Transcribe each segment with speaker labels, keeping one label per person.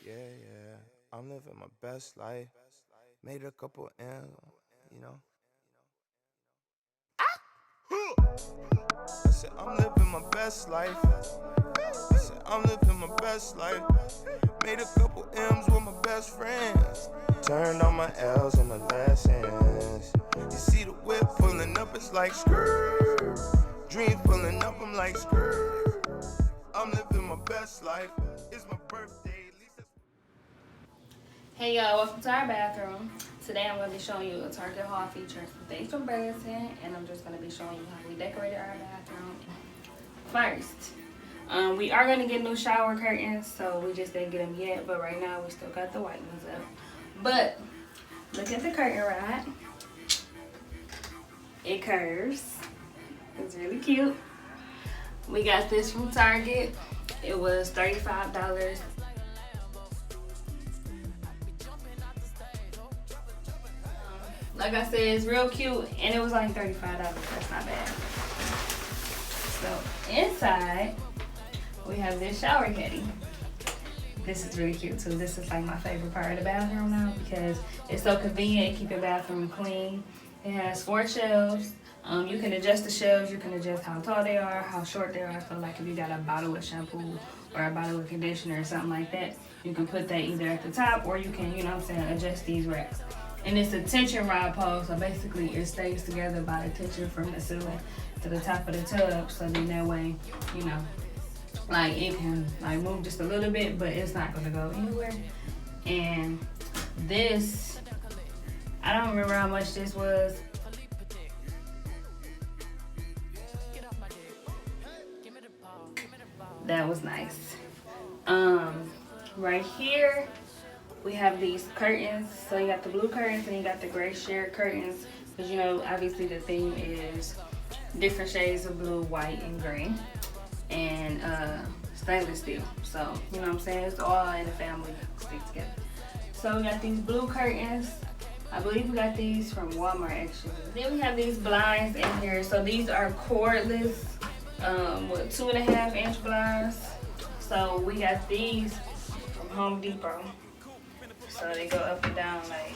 Speaker 1: Yeah, yeah. I'm living my best life. Made a couple M's, you know. I said, I'm living my best life. I said, I'm living my best life. Made a couple M's with my best friends. Turned on my L's and the lessons. You see the whip pulling up, it's like skirt. Dream pulling up, I'm like skirt. I'm living my best life. It's my birthday.
Speaker 2: Hey y'all, welcome to our bathroom. Today I'm going to be showing you a Target haul featuring some things from Burlington, and I'm just going to be showing you how we decorated our bathroom. First, we are going to get new shower curtains, so we just didn't get them yet, but right now we still got the white ones up. But look at the curtain rod. It curves. It's really cute. We got this from Target. It was $35. Like I said, it's real cute, and it was only $35. That's not bad. So inside, we have this shower caddy. This is really cute too. This is like my favorite part of the bathroom now because it's so convenient. Keep your bathroom clean. It has 4 shelves. You can adjust the shelves. You can adjust how tall they are, how short they are. So like if you got a bottle of shampoo or a bottle of conditioner or something like that, you can put that either at the top or you can, adjust these racks. And it's a tension rod pole, so basically it stays together by the tension from the ceiling to the top of the tub. So then that way, like it can like move just a little bit, but it's not gonna go anywhere. And this, I don't remember how much this was. That was nice. Right here we have these curtains. So you got the blue curtains and you got the gray sheer curtains. Because obviously the theme is different shades of blue, white, and gray. And stainless steel. So, you know what I'm saying? It's all in the family stick together. So we got these blue curtains. I believe we got these from Walmart actually. Then we have these blinds in here. So these are cordless, 2.5-inch blinds. So we got these from Home Depot. So they go up and down like.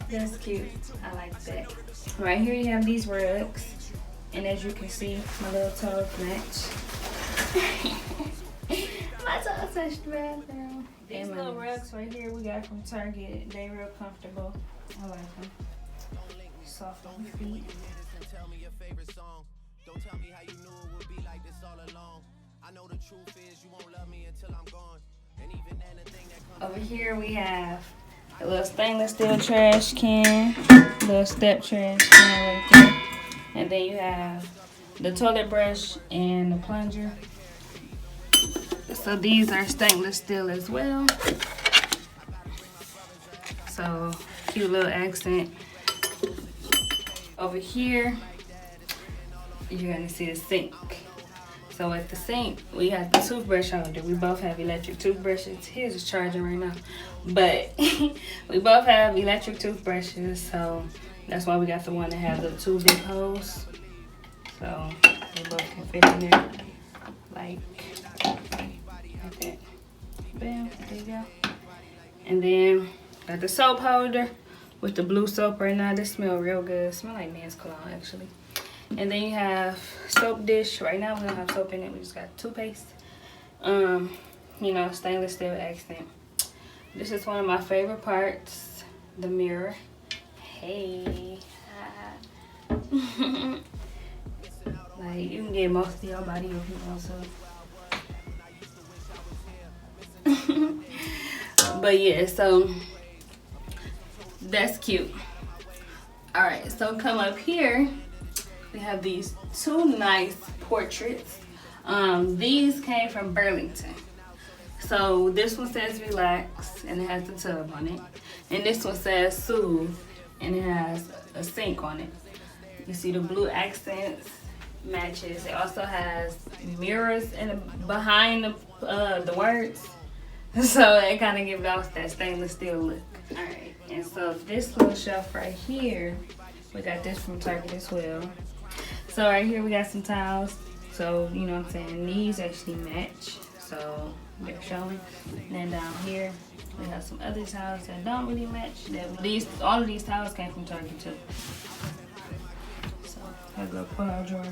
Speaker 2: That's cute. I like that. Right here you have these rugs. And as you can see, my little toes match. My toes touched the bathroom. These little rugs right here we got from Target. They real comfortable. I like them. Soft on the feet. Tell me your favorite song. Don't tell me how you knew it would be like this all along. I know the truth is you won't love me until I'm gone. And even then the thing that comes over here we have a little stainless steel trash can, little step trash can right there. And then you have the toilet brush and the plunger. So these are stainless steel as well. So cute little accent. Over here, you're gonna see the sink. So at the sink, we got the toothbrush holder. We both have electric toothbrushes. His is charging right now. But we both have electric toothbrushes, so that's why we got the one that has the 2 big holes. So they both can fit in there like that. Bam, there you go. And then got the soap holder with the blue soap right now. This smells real good. It smells like men's cologne actually. And then you have soap dish. Right now we don't have soap in it. We just got toothpaste. Stainless steel accent. This is one of my favorite parts. The mirror. Hey. Like you can get most of your body if you want to. But yeah, so that's cute. Alright, so come up here. We have these 2 nice portraits. These came from Burlington. So this one says relax and it has the tub on it. And this one says soothe and it has a sink on it. You see the blue accents matches. It also has mirrors behind the words. So it kind of gives off that stainless steel look. Alright, and so this little shelf right here, we got this from Target as well. So right here we got some tiles. So, you know what I'm saying, these actually match. So they're showing. And then down here, we have some other tiles that don't really match. All of these tiles came from Target too. So, I go pull out drawer.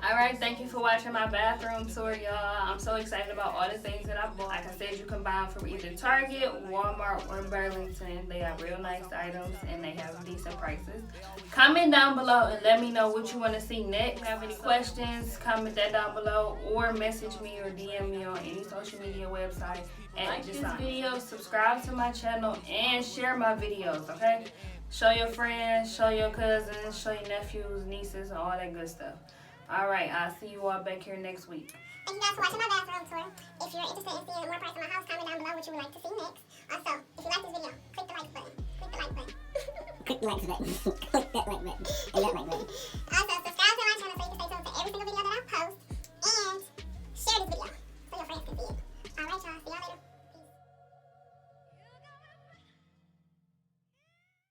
Speaker 2: Alright, thank you for watching my bathroom tour, y'all. I'm so excited about all the things that I bought. Like I said, you can buy them from either Target, Walmart, or Burlington. They have real nice items and they have decent prices. Comment down below and let me know what you want to see next. If you have any questions, comment that down below or message me or DM me on any social media website. And like this video, subscribe to my channel, and share my videos, okay? Show your friends, show your cousins, show your nephews, nieces, and all that good stuff. Alright, I'll see you all back here next week.
Speaker 3: Thank you guys for watching my bathroom tour. If you're interested in seeing more parts of my house, comment down below what you would like to see next. Also, if you like this video, click the like button. Click the like button.
Speaker 4: Click the like button. Click that like button. And that like button.